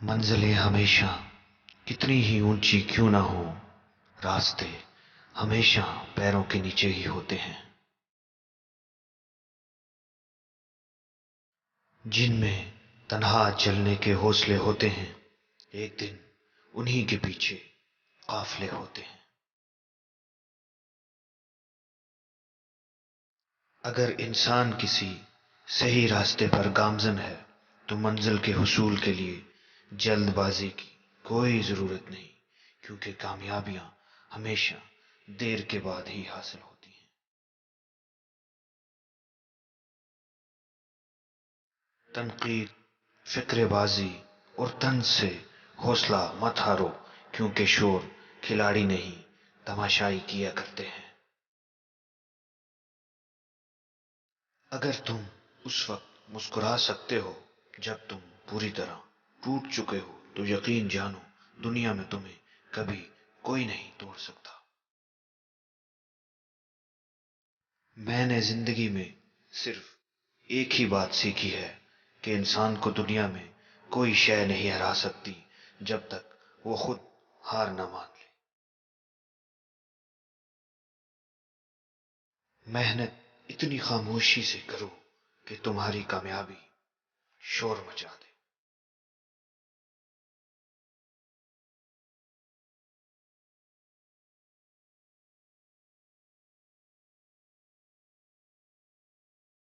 منزلیں ہمیشہ کتنی ہی اونچی کیوں نہ ہو، راستے ہمیشہ پیروں کے نیچے ہی ہوتے ہیں، جن میں تنہا چلنے کے حوصلے ہوتے ہیں، ایک دن انہی کے پیچھے قافلے ہوتے ہیں۔ اگر انسان کسی صحیح راستے پر گامزن ہے تو منزل کے حصول کے لیے جلد بازی کی کوئی ضرورت نہیں، کیونکہ کامیابیاں ہمیشہ دیر کے بعد ہی حاصل ہوتی ہیں۔ تنقید، فکر بازی اور طنز سے حوصلہ مت ہارو، کیونکہ شور کھلاڑی نہیں تماشائی کیا کرتے ہیں۔ اگر تم اس وقت مسکرا سکتے ہو جب تم پوری طرح ٹوٹ چکے ہو تو یقین جانو دنیا میں تمہیں کبھی کوئی نہیں توڑ سکتا۔ میں نے زندگی میں صرف ایک ہی بات سیکھی ہے کہ انسان کو دنیا میں کوئی شے نہیں ہرا سکتی جب تک وہ خود ہار نہ مان لے۔ محنت اتنی خاموشی سے کرو کہ تمہاری کامیابی شور مچا دے۔